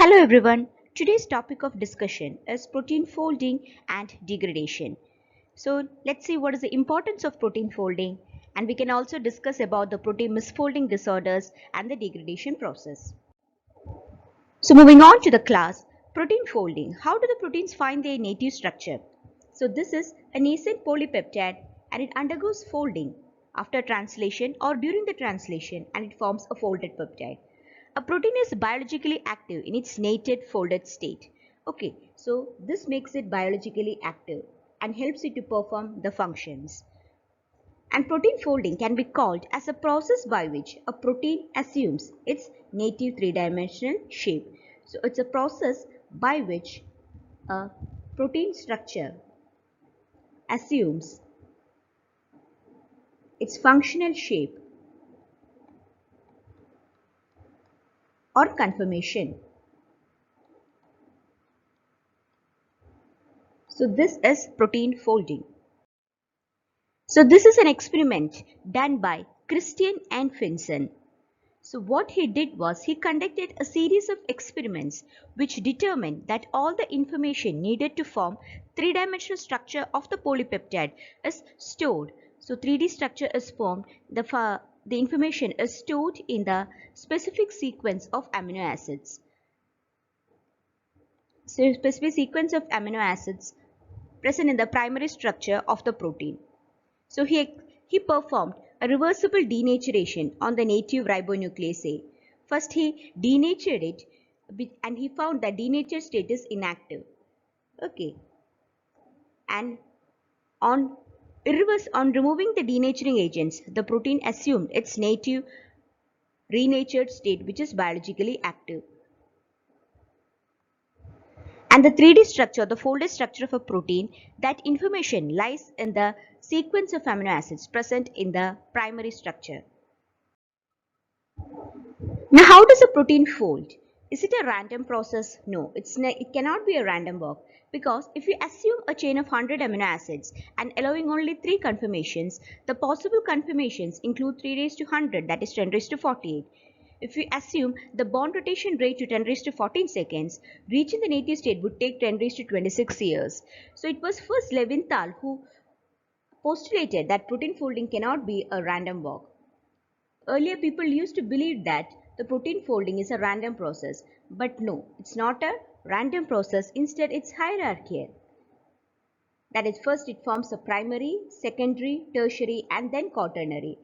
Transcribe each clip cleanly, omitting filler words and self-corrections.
Hello everyone. Today's topic of discussion is protein folding and degradation. So let's see what is the importance of protein folding, and we can also discuss about the protein misfolding disorders and the degradation process. So moving on to the class, protein folding. How do the proteins find their native structure? So this is a nascent polypeptide and it undergoes folding after translation or during the translation, and it forms a folded peptide. A protein is biologically active in its native folded state. Okay, so this makes it biologically active and helps it to perform the functions. And protein folding can be called as a process by which a protein assumes its native three-dimensional shape. So it's a process by which a protein structure assumes its functional shape or conformation. So this is protein folding. So this is an experiment done by Christian and Finson. So what he did was he conducted a series of experiments which determined that all the information needed to form three-dimensional structure of the polypeptide is stored. So 3D structure is formed, the information is stored in the specific sequence of amino acids. So specific sequence of amino acids present in the primary structure of the protein. So he performed a reversible denaturation on the native ribonuclease A. First he denatured it and he found that denatured state is inactive. Okay. And on removing the denaturing agents, the protein assumed its native renatured state, which is biologically active. And the 3D structure, the folded structure of a protein, that information lies in the sequence of amino acids present in the primary structure. Now, how does a protein fold? Is it a random process? No, it cannot be a random walk, because if you assume a chain of 100 amino acids and allowing only 3 conformations, the possible conformations include 3 raised to 100, that is 10 raised to 48. If we assume the bond rotation rate to 10 raised to 14 seconds, reaching the native state would take 10 raised to 26 years. So it was first Levinthal who postulated that protein folding cannot be a random walk. Earlier people used to believe that the protein folding is a random process, but no, it's not a random process, instead it's hierarchical. That is, first it forms a primary, secondary, tertiary and then quaternary.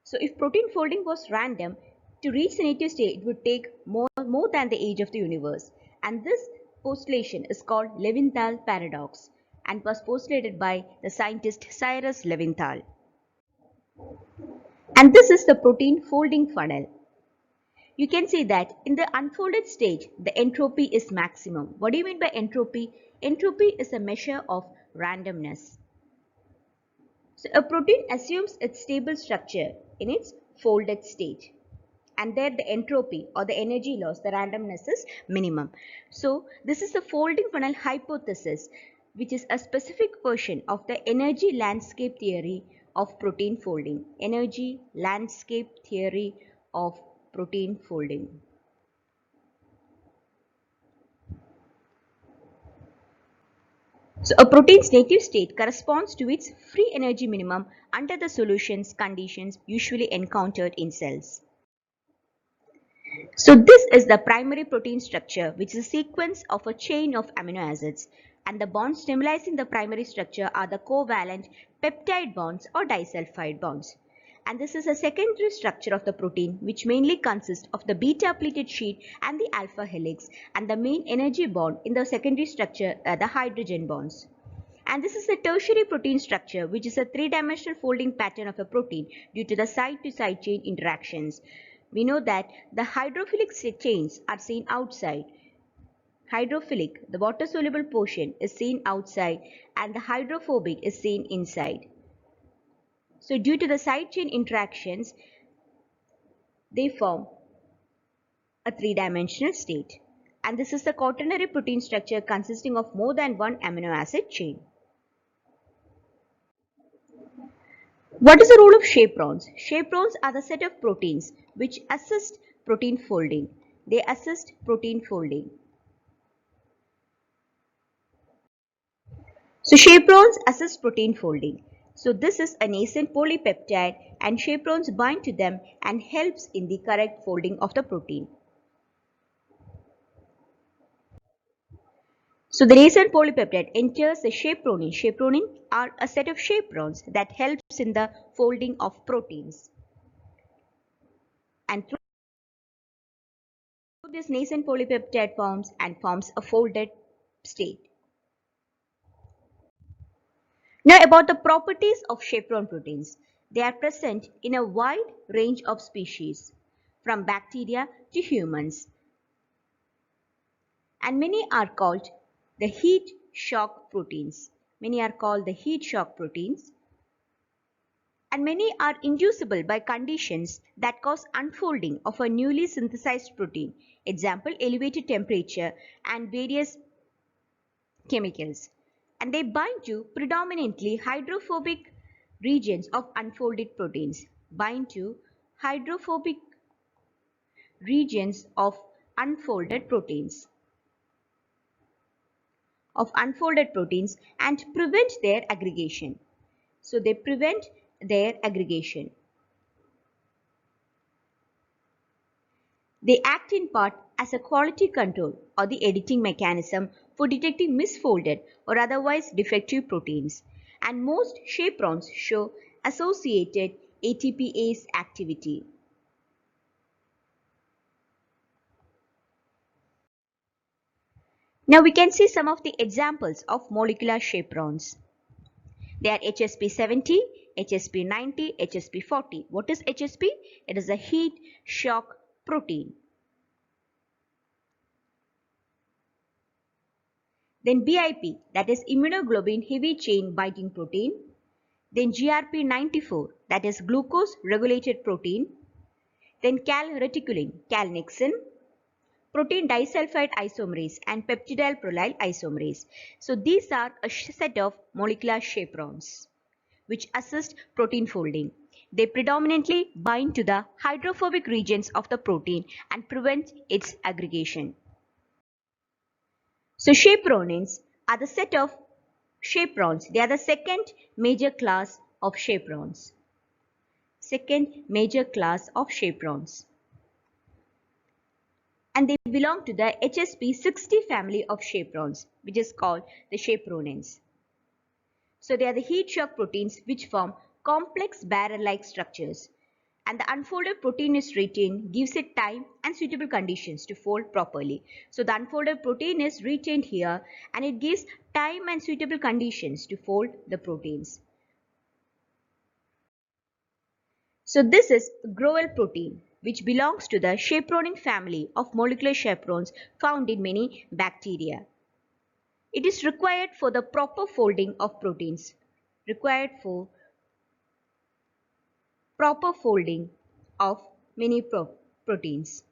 So if protein folding was random, to reach the native state it would take more than the age of the universe, and this postulation is called Levinthal paradox and was postulated by the scientist Cyrus Levinthal. And this is the protein folding funnel. You can see that in the unfolded stage, the entropy is maximum. What do you mean by entropy? Entropy is a measure of randomness. So a protein assumes its stable structure in its folded state. And there the entropy or the energy loss, the randomness is minimum. So this is the folding funnel hypothesis, which is a specific version of the energy landscape theory of protein folding. Energy landscape theory of protein folding. So a protein's native state corresponds to its free energy minimum under the solutions conditions usually encountered in cells. So this is the primary protein structure, which is a sequence of a chain of amino acids, and the bonds stabilizing the primary structure are the covalent peptide bonds or disulfide bonds. And this is a secondary structure of the protein, which mainly consists of the beta pleated sheet and the alpha helix, and the main energy bond in the secondary structure are the hydrogen bonds. And this is the tertiary protein structure, which is a three-dimensional folding pattern of a protein due to the side-to-side chain interactions. We know that the hydrophilic chains are seen outside. Hydrophilic, the water-soluble portion, is seen outside, and the hydrophobic is seen inside. So due to the side chain interactions, they form a three-dimensional state. And this is the quaternary protein structure consisting of more than one amino acid chain. What is the role of chaperones? Chaperones are the set of proteins which assist protein folding. They assist protein folding. So chaperones assist protein folding. So this is a nascent polypeptide and chaperones bind to them and helps in the correct folding of the protein. So the nascent polypeptide enters the chaperonin. Chaperonin are a set of chaperones that helps in the folding of proteins. And through this nascent polypeptide forms a folded state. Now about the properties of chaperone proteins. They are present in a wide range of species, from bacteria to humans. And many are called the heat shock proteins. Many are called the heat shock proteins. And many are inducible by conditions that cause unfolding of a newly synthesized protein. Example, elevated temperature and various chemicals. And they bind to predominantly hydrophobic regions of unfolded proteins. Bind to hydrophobic regions of unfolded proteins. And prevent their aggregation. So they prevent their aggregation. They act in part as a quality control or the editing mechanism for detecting misfolded or otherwise defective proteins. And most chaperones show associated ATPase activity. Now we can see some of the examples of molecular chaperones. They are HSP70, HSP90, HSP40. What is HSP? It is a heat shock protein. Then BIP, that is immunoglobulin heavy chain binding protein. Then GRP94, that is glucose regulated protein. Then calreticulin, calnexin, protein disulfide isomerase and peptidyl prolyl isomerase. So these are a set of molecular chaperones which assist protein folding. They predominantly bind to the hydrophobic regions of the protein and prevent its aggregation. So chaperonins are the set of chaperones. They are the second major class of chaperones. Second major class of chaperones. And they belong to the HSP60 family of chaperones, which is called the chaperonins. So they are the heat shock proteins which form complex barrel-like structures. And the unfolded protein is retained, gives it time and suitable conditions to fold properly. So the unfolded protein is retained here and it gives time and suitable conditions to fold the proteins. So this is Groel protein, which belongs to the chaperonin family of molecular chaperones found in many bacteria. It is required for the proper folding of proteins. Required for proper folding of many proteins.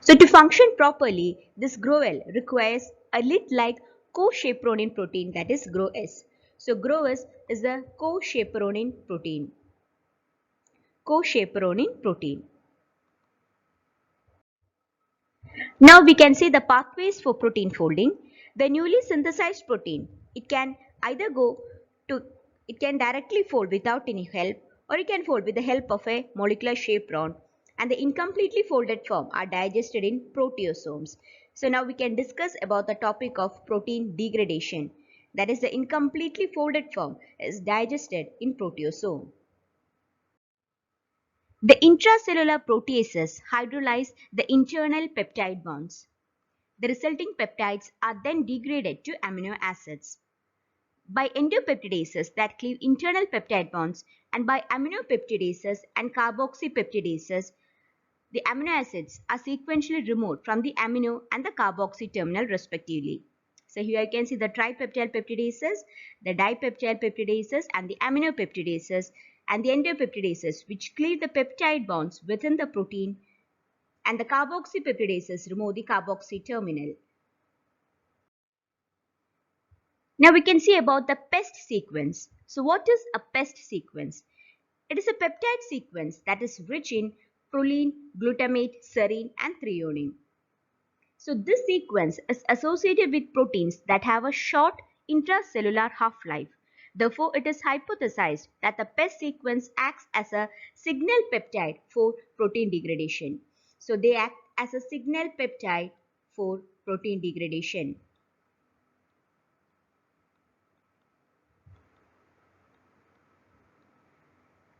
So to function properly, this GROEL requires a lid-like co-chaperonin protein, that is GROS. So GROS is the co-chaperonin protein. Co-chaperonin protein. Now we can see the pathways for protein folding. The newly synthesized protein, it can directly fold without any help, or it can fold with the help of a molecular chaperone, and the incompletely folded form are digested in proteasomes. So now we can discuss about the topic of protein degradation. That is, the incompletely folded form is digested in proteasome. The intracellular proteases hydrolyze the internal peptide bonds. The resulting peptides are then degraded to amino acids by endopeptidases that cleave internal peptide bonds, and by aminopeptidases and carboxypeptidases. The amino acids are sequentially removed from the amino and the carboxy terminal respectively. So here you can see the tripeptyl peptidases, the dipeptyl peptidases, and the aminopeptidases and the endopeptidases, which cleave the peptide bonds within the protein, and the carboxypeptidases remove the carboxy terminal. Now we can see about the PEST sequence. So what is a PEST sequence? It is a peptide sequence that is rich in proline, glutamate, serine and threonine. So this sequence is associated with proteins that have a short intracellular half-life. Therefore, it is hypothesized that the PES sequence acts as a signal peptide for protein degradation. So they act as a signal peptide for protein degradation.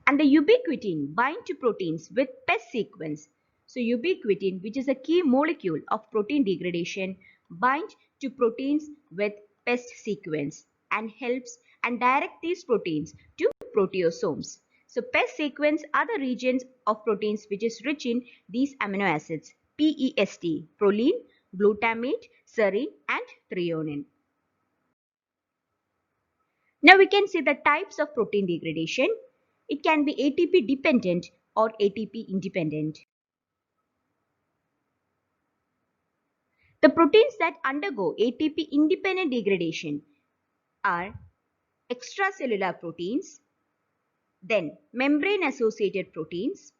And the ubiquitin bind to proteins with PES sequence. So ubiquitin, which is a key molecule of protein degradation, binds to proteins with PES sequence and helps and direct these proteins to proteosomes. So PES sequence are the regions of proteins which is rich in these amino acids PEST, proline, glutamate, serine and threonine. Now we can see the types of protein degradation. It can be ATP dependent or ATP independent. The proteins that undergo ATP independent degradation are extracellular proteins, then membrane associated proteins,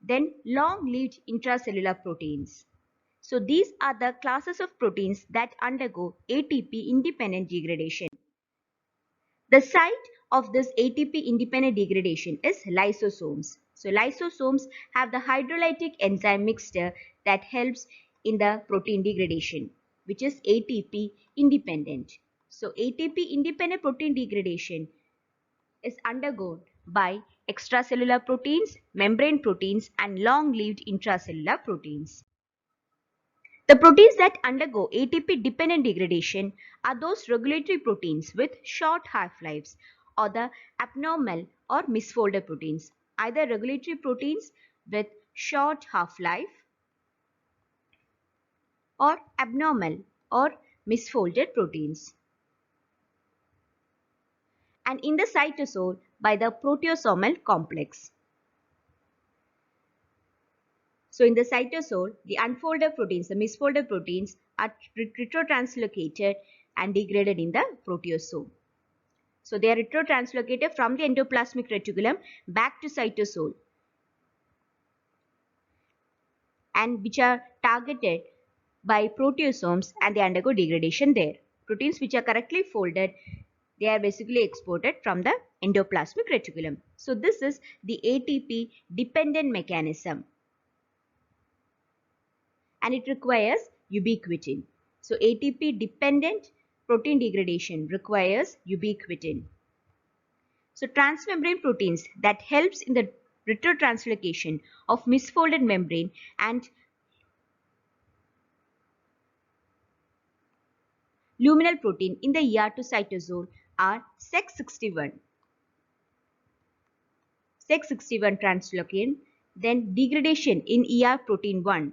then long-lived intracellular proteins. So these are the classes of proteins that undergo ATP independent degradation. The site of this ATP independent degradation is lysosomes. So lysosomes have the hydrolytic enzyme mixture that helps in the protein degradation, which is ATP independent. So ATP independent protein degradation is undergone by extracellular proteins, membrane proteins and long-lived intracellular proteins. The proteins that undergo ATP dependent degradation are those regulatory proteins with short half-lives or the abnormal or misfolded proteins, either regulatory proteins with short half-life or abnormal or misfolded proteins. And in the cytosol by the proteasomal complex. So in the cytosol, the unfolded proteins, the misfolded proteins are retrotranslocated and degraded in the proteasome. So they are retrotranslocated from the endoplasmic reticulum back to cytosol and which are targeted by proteasomes and they undergo degradation there. Proteins which are correctly folded, they are basically exported from the endoplasmic reticulum. So this is the ATP dependent mechanism and it requires ubiquitin. So ATP dependent protein degradation requires ubiquitin. So transmembrane proteins that helps in the retrotranslocation of misfolded membrane and luminal protein in the ER to cytosol are Sec61. Sec61 translocane, then degradation in ER protein 1,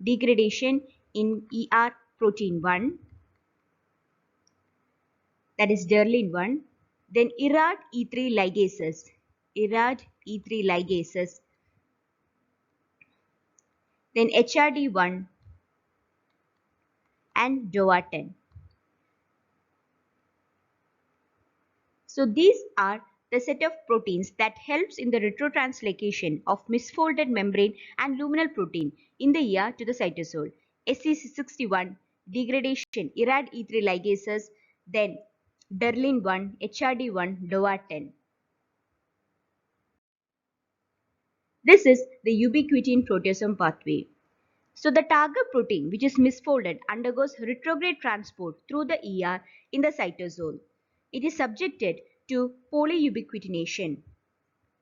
degradation in ER protein 1, that is Derlin 1, then IRAD E3 ligases, IRAD E3 ligases, then HRD1 and DOA10. So these are the set of proteins that helps in the retrotranslocation of misfolded membrane and luminal protein in the ER to the cytosol. SC61 degradation, IRAD E3 ligases, then Derlin 1, HRD1, DOA10. This is the ubiquitin proteasome pathway. So the target protein which is misfolded undergoes retrograde transport through the ER in the cytosol. It is subjected to polyubiquitination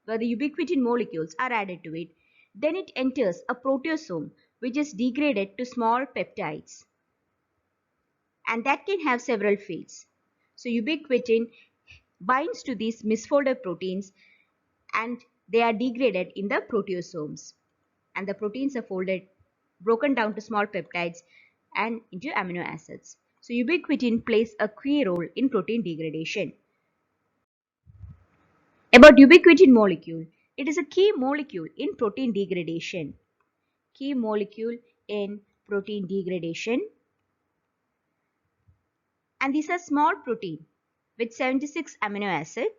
where the ubiquitin molecules are added to it. Then it enters a proteasome which is degraded to small peptides and that can have several fates. So ubiquitin binds to these misfolded proteins and they are degraded in the proteasomes and the proteins are broken down to small peptides and into amino acids. So ubiquitin plays a key role in protein degradation. About ubiquitin molecule, it is a key molecule in protein degradation. Key molecule in protein degradation. And these are small protein with 76 amino acid.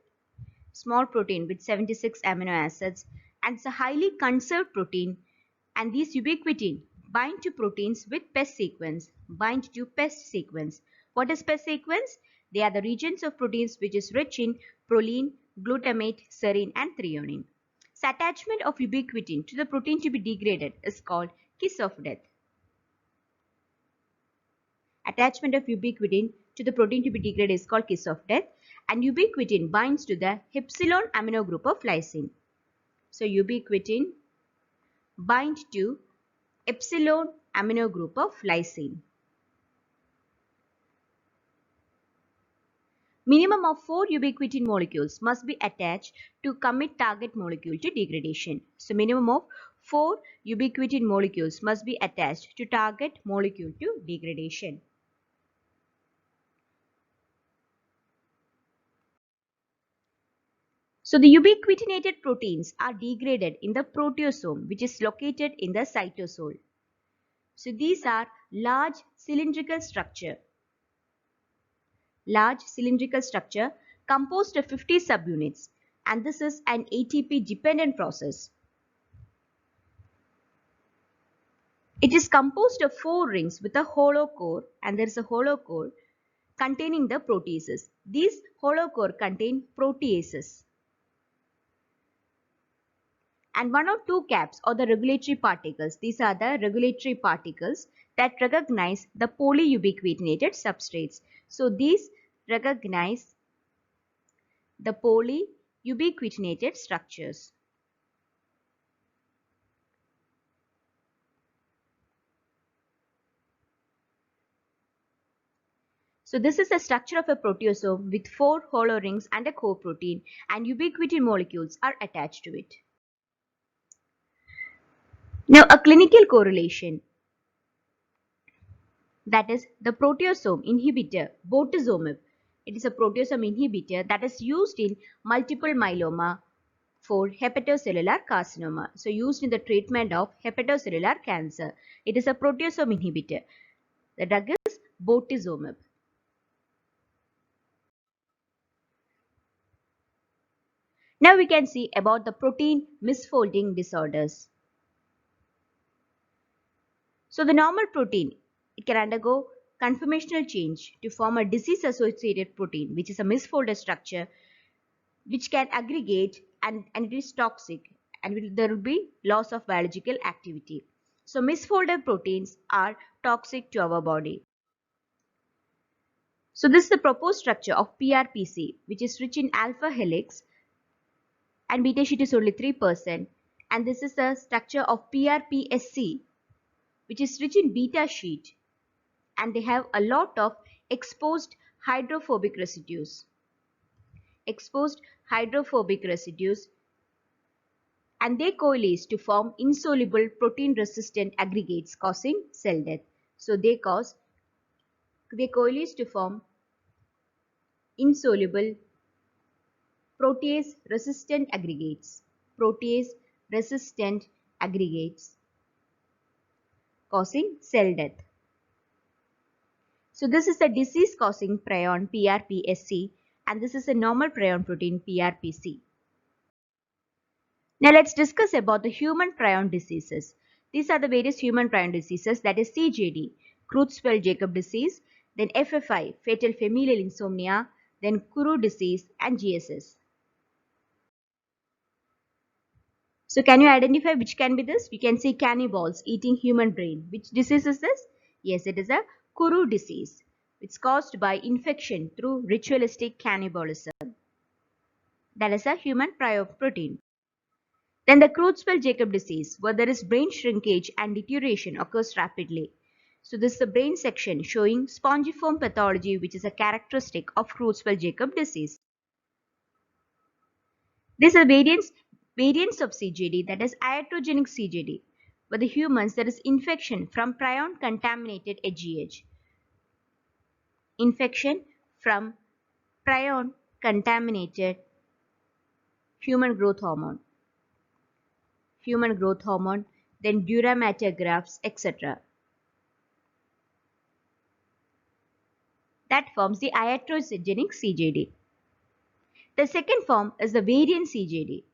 small protein with 76 amino acids, and it's a highly conserved protein. And these ubiquitin bind to proteins with PES sequence. Bind to PES sequence. What is PES sequence? They are the regions of proteins which is rich in proline, glutamate, serine, and threonine. So attachment of ubiquitin to the protein to be degraded is called kiss of death. Attachment of ubiquitin to the protein to be degraded is called kiss of death, and ubiquitin binds to the epsilon amino group of lysine. So ubiquitin bind to epsilon amino group of lysine. Minimum of 4 ubiquitin molecules must be attached to commit target molecule to degradation. So minimum of 4 ubiquitin molecules must be attached to target molecule to degradation. So the ubiquitinated proteins are degraded in the proteasome, which is located in the cytosol. So these are large cylindrical structure composed of 50 subunits, and this is an ATP dependent process. It is composed of 4 rings with a hollow core, and there is a hollow core containing the proteases. These hollow core contain proteases. And 1 or 2 caps or the regulatory particles. These are the regulatory particles that recognize the polyubiquitinated substrates. So these recognize the polyubiquitinated structures. So this is the structure of a proteasome with 4 hollow rings and a core protein, and ubiquitin molecules are attached to it. Now a clinical correlation, that is the proteasome inhibitor bortezomib. It is a proteasome inhibitor that is used in multiple myeloma for hepatocellular carcinoma. So used in the treatment of hepatocellular cancer. It is a proteasome inhibitor. The drug is bortezomib. Now we can see about the protein misfolding disorders. So the normal protein, it can undergo conformational change to form a disease-associated protein, which is a misfolded structure which can aggregate and it is toxic, and there will be loss of biological activity. So misfolded proteins are toxic to our body. So this is the proposed structure of PRPC, which is rich in alpha helix and beta sheet is only 3%, and this is the structure of PRPSC, which is rich in beta sheet, and they have a lot of exposed hydrophobic residues. Exposed hydrophobic residues, and they coalesce to form insoluble protein resistant aggregates causing cell death. So they coalesce to form insoluble protease resistant aggregates. Protease resistant aggregates causing cell death. So this is a disease causing prion PRPSC, and this is a normal prion protein PRPC. Now let's discuss about the human prion diseases. These are the various human prion diseases, that is CJD, Creutzfeldt-Jakob disease, then FFI, fatal familial insomnia, then Kuru disease, and GSS. So can you identify which can be this? We can see cannibals eating human brain. Which disease is this? Yes, it is a Kuru disease. It's caused by infection through ritualistic cannibalism. That is a human prion protein. Then the Creutzfeldt-Jakob disease, where there is brain shrinkage and deterioration occurs rapidly. So this is the brain section showing spongiform pathology, which is a characteristic of Creutzfeldt-Jakob disease. These are variants of CJD, that is iatrogenic CJD. With the humans, there is infection from prion contaminated HGH. Infection from prion contaminated human growth hormone, then Dura-Mater grafts, etc. That forms the iatrogenic CJD. The second form is the variant CJD,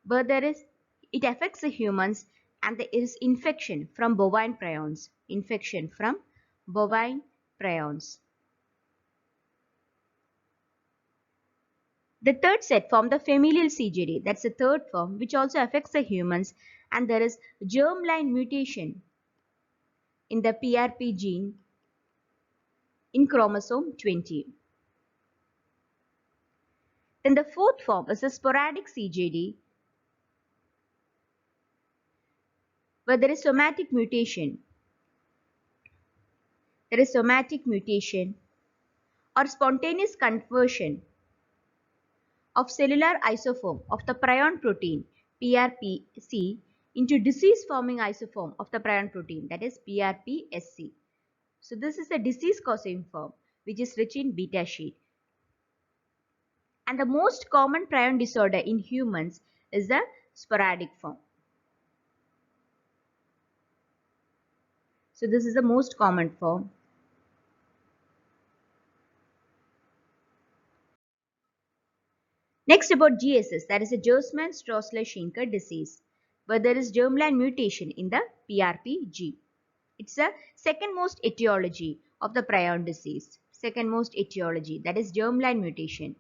where it affects the humans and there is infection from bovine prions. Infection from bovine prions. The third set form the familial CJD. That's the third form which also affects the humans, and there is germline mutation in the PRP gene in chromosome 20. Then the fourth form is a sporadic CJD, where there is somatic mutation. There is somatic mutation or spontaneous conversion of cellular isoform of the prion protein PRPC into disease forming isoform of the prion protein, that is PRPSC. So this is a disease causing form which is rich in beta sheet. And the most common prion disorder in humans is the sporadic form. So this is the most common form. Next about GSS, that is a Gerstmann-Straussler-Scheinker disease, where there is germline mutation in the PRP gene. It's the second most etiology of the prion disease. Second most etiology, that is germline mutation.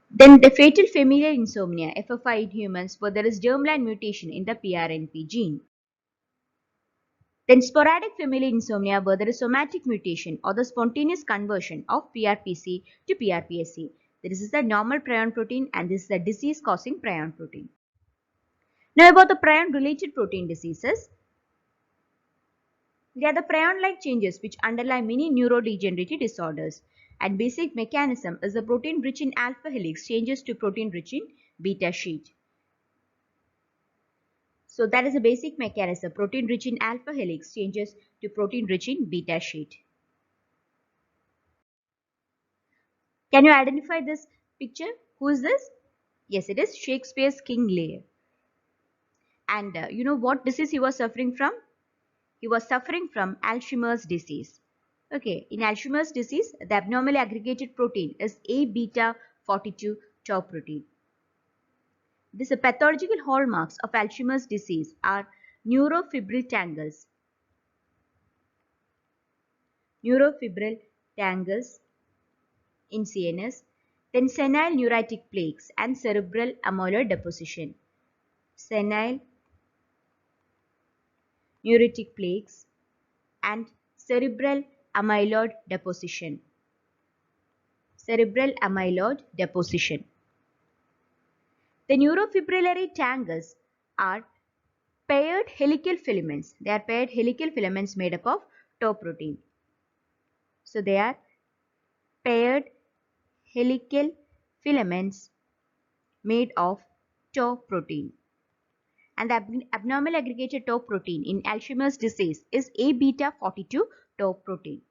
Then the fatal familial insomnia, FFI in humans, where there is germline mutation in the PRNP gene. Then sporadic familial insomnia, where there is somatic mutation or the spontaneous conversion of PRPC to PRPSC. This is the normal prion protein and this is the disease causing prion protein. Now about the prion related protein diseases. They are the prion-like changes which underlie many neurodegenerative disorders, and basic mechanism is the protein rich in alpha helix changes to protein rich in beta sheet. So that is a basic mechanism. Protein rich in alpha helix changes to protein rich in beta sheet. Can you identify this picture? Who is this? Yes, it is Shakespeare's King Lear. And you know what disease he was suffering from? He was suffering from Alzheimer's disease. Okay, in Alzheimer's disease, the abnormally aggregated protein is A beta 42 tau protein. These pathological hallmarks of Alzheimer's disease are neurofibril tangles, in CNS, then senile neuritic plaques and cerebral amyloid deposition. Senile neuritic plaques and cerebral amyloid deposition. Cerebral amyloid deposition. The neurofibrillary tangles are paired helical filaments. They are paired helical filaments made up of tau protein. So they are paired helical filaments made of tau protein. And the abnormal aggregated tau protein in Alzheimer's disease is A beta 42 tau protein.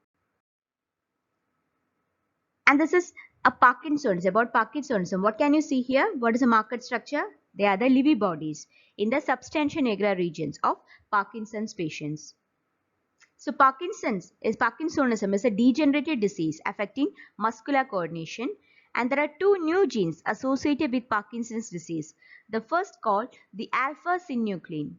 And this is a Parkinson's, about Parkinsonism. What can you see here? What is the marker structure? They are the Lewy bodies in the substantia nigra regions of Parkinson's patients. So Parkinsonism is a degenerative disease affecting muscular coordination, and there are two new genes associated with Parkinson's disease. The first called the alpha-synuclein.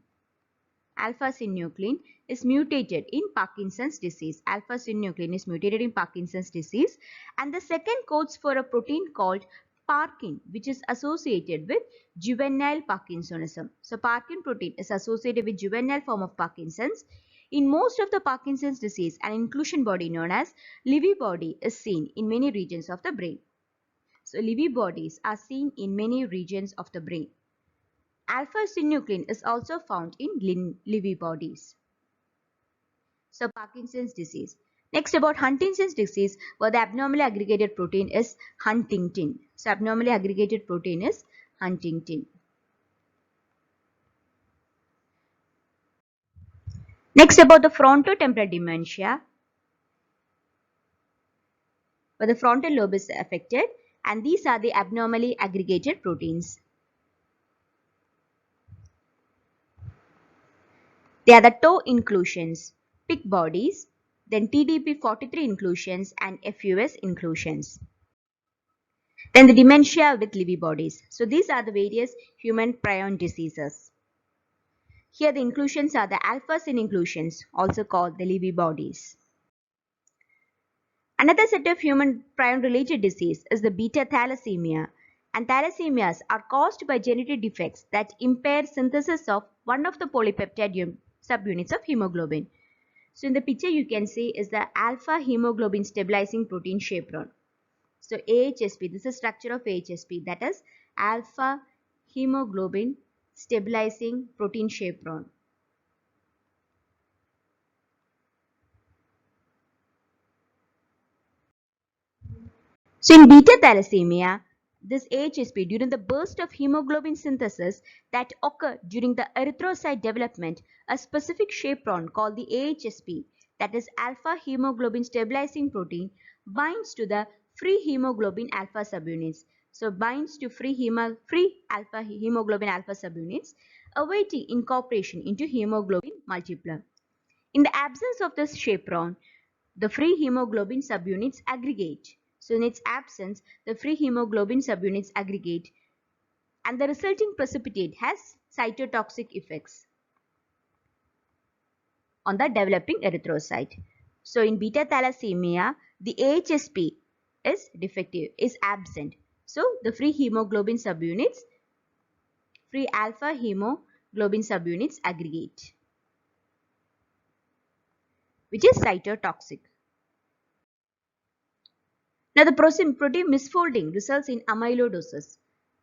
Alpha-synuclein is mutated in Parkinson's disease. Alpha-synuclein is mutated in Parkinson's disease, and the second codes for a protein called Parkin, which is associated with juvenile Parkinsonism. So Parkin protein is associated with juvenile form of Parkinson's. In most of the Parkinson's disease, an inclusion body known as Lewy body is seen in many regions of the brain. So Lewy bodies are seen in many regions of the brain. Alpha-synuclein is also found in Lewy bodies. So Parkinson's disease. Next about Huntington's disease, where the abnormally aggregated protein is huntingtin. So abnormally aggregated protein is huntingtin. Next about the frontotemporal dementia, where the frontal lobe is affected, and these are the abnormally aggregated proteins. They are the tau inclusions, PIC bodies, then TDP43 inclusions and FUS inclusions. Then the dementia with Lewy bodies. So these are the various human prion diseases. Here the inclusions are the alpha-syn inclusions, also called the Lewy bodies. Another set of human prion-related disease is the beta thalassemia, and thalassemias are caused by genetic defects that impair synthesis of one of the polypeptide subunits of hemoglobin. So in the picture you can see is the alpha hemoglobin stabilizing protein chaperone. So AHSP, this is structure of AHSP, that is alpha hemoglobin stabilizing protein chaperone. So in beta thalassemia, this AHSP during the burst of hemoglobin synthesis that occur during the erythrocyte development, a specific chaperone called the AHSP, that is alpha hemoglobin stabilizing protein, binds to the free hemoglobin alpha subunits. So binds to free alpha hemoglobin alpha subunits, awaiting incorporation into hemoglobin multipler. In the absence of this chaperone, the free hemoglobin subunits aggregate. So in its absence, the free hemoglobin subunits aggregate and the resulting precipitate has cytotoxic effects on the developing erythrocyte. So in beta thalassemia, the AHSP is defective, is absent. So the free hemoglobin subunits, free alpha hemoglobin subunits aggregate, which is cytotoxic. Now the protein misfolding results in amyloidosis.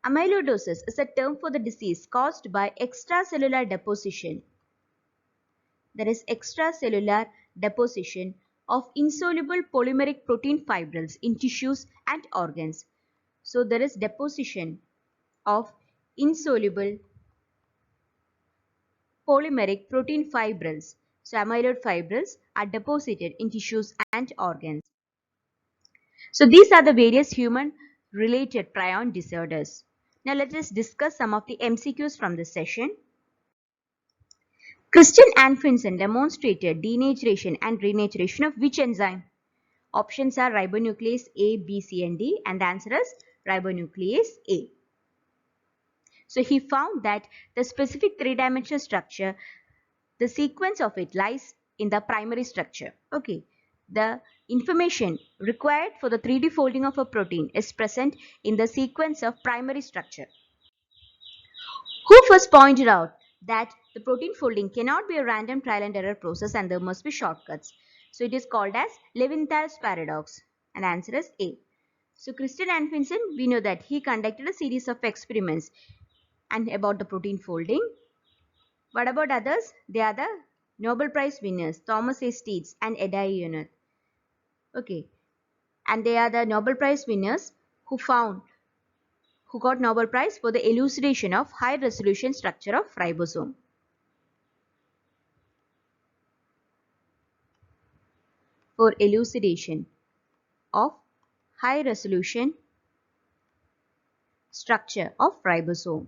Amyloidosis is a term for the disease caused by extracellular deposition. There is extracellular deposition of insoluble polymeric protein fibrils in tissues and organs. So there is deposition of insoluble polymeric protein fibrils. So amyloid fibrils are deposited in tissues and organs. So these are the various human related prion disorders. Now let us discuss some of the MCQs from this session. Christian Anfinsen demonstrated denaturation and renaturation of which enzyme? Options are ribonuclease A, B, C and D, and the answer is ribonuclease A. So he found that the specific three-dimensional structure, the sequence of it lies in the primary structure. Okay. The information required for the 3D folding of a protein is present in the sequence of primary structure. Who first pointed out that the protein folding cannot be a random trial and error process and there must be shortcuts? So it is called as Lewinthal's paradox, and the answer is A. So Christian Anfinsen, we know that he conducted a series of experiments and about the protein folding. What about others? They are the Nobel Prize winners Thomas A. Steeds and Edda Eoner. Okay, and they are the Nobel Prize winners who got Nobel Prize for the elucidation of high resolution structure of ribosome. For elucidation of high resolution structure of ribosome.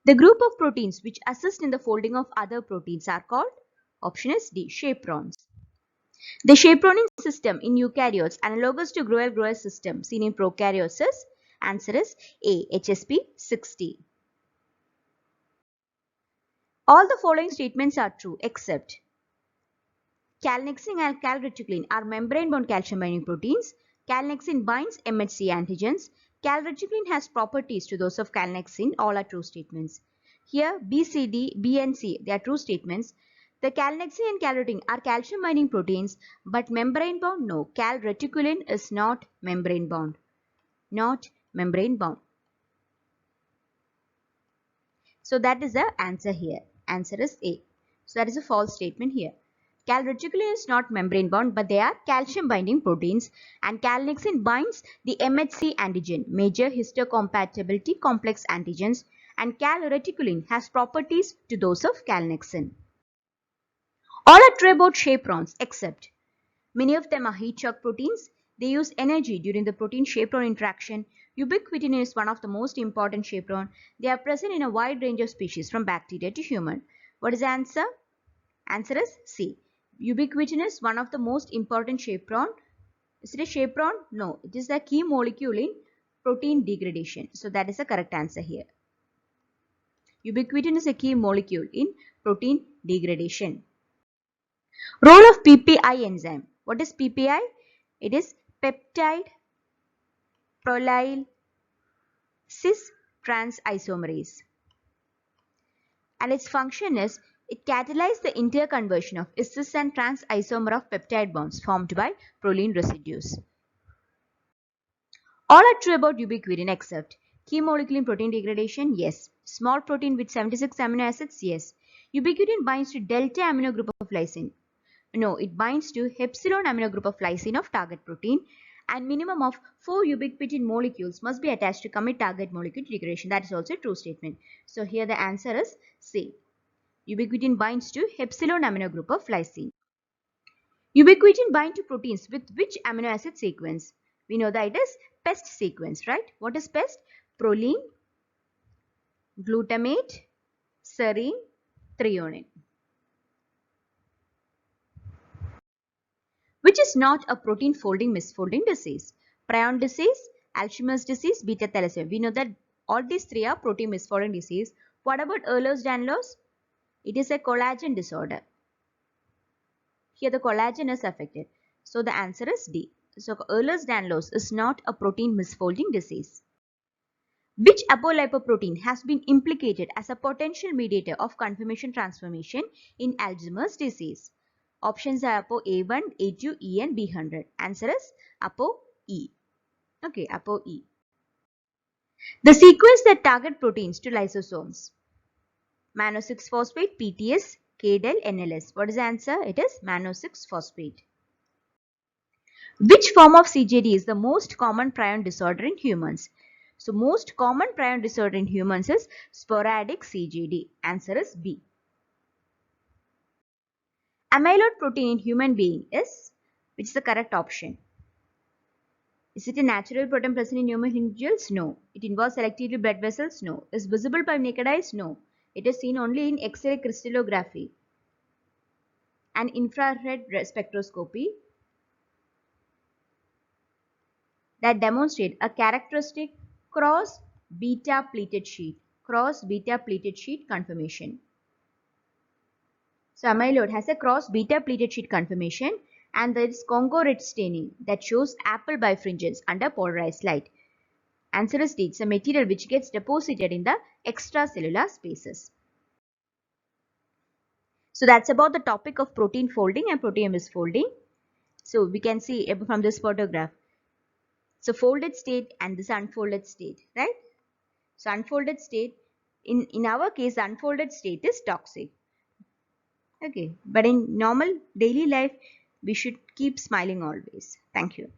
The group of proteins which assist in the folding of other proteins are called, option is D, chaperones. The chaperoning system in eukaryotes analogous to Grover-Grover system seen in prokaryotes is, answer is A, HSP60. All the following statements are true except calnexin and calreticulin are membrane-bound calcium-binding proteins. Calnexin binds MHC antigens. Calreticulin has properties to those of calnexin. All are true statements. Here B, C, D, B and C, they are true statements. The calnexin and calreticulin are calcium-binding proteins, but membrane-bound? No, calreticulin is not membrane-bound. Not membrane-bound. So that is the answer here. Answer is A. So that is a false statement here. Calreticulin is not membrane bound, but they are calcium binding proteins, and calnexin binds the MHC antigen, major histocompatibility complex antigens, and calreticulin has properties to those of calnexin. All are true about chaperones except many of them are heat shock proteins. They use energy during the protein chaperone interaction. Ubiquitin is one of the most important chaperone. They are present in a wide range of species from bacteria to human. What is the answer? Answer is C. Ubiquitin is one of the most important chaperone. Is it a chaperone? No, it is the key molecule in protein degradation. So that is the correct answer here. Ubiquitin is a key molecule in protein degradation. Role of PPI enzyme. What is PPI? It is peptide prolyl cis transisomerase. And its function is it catalyzes the interconversion of cis and trans isomer of peptide bonds formed by proline residues. All are true about ubiquitin except key molecule in protein degradation, yes. Small protein with 76 amino acids, yes. Ubiquitin binds to delta amino group of lysine. No, it binds to epsilon amino group of lysine of target protein, and minimum of 4 ubiquitin molecules must be attached to commit target molecule to degradation. That is also a true statement. So here the answer is C. Ubiquitin binds to epsilon amino group of lysine. Ubiquitin binds to proteins with which amino acid sequence? We know that it is PEST sequence, right? What is PEST? Proline, glutamate, serine, threonine. Which is not a protein folding misfolding disease? Prion disease, Alzheimer's disease, beta thalassemia. We know that all these three are protein misfolding disease. What about Ehlers-Danlos? It is a collagen disorder. Here the collagen is affected. So the answer is D. So Ehlers-Danlos is not a protein misfolding disease. Which apolipoprotein has been implicated as a potential mediator of conformation transformation in Alzheimer's disease? Options are ApoA1, A2, E and B100. Answer is ApoE. Okay, ApoE. The sequence that target proteins to lysosomes. Mannose-6-phosphate, PTS, KDEL, NLS. What is the answer? It is mannose-6-phosphate. Which form of CJD is the most common prion disorder in humans? So, most common prion disorder in humans is sporadic CJD. Answer is B. Amyloid protein in human being is, which is the correct option? Is it a natural protein present in human individuals? No. It involves selectively blood vessels? No. Is visible by naked eyes? No. It is seen only in X-ray crystallography and infrared spectroscopy that demonstrate a characteristic cross beta pleated sheet conformation. So amyloid has a cross beta pleated sheet conformation, and there is Congo red staining that shows apple bifringence under polarized light. Answer is D. It's a material which gets deposited in the extracellular spaces. So that's about the topic of protein folding and protein misfolding. So we can see from this photograph. So folded state and this unfolded state, right? So unfolded state, in our case, unfolded state is toxic. Okay, but in normal daily life, we should keep smiling always. Thank you.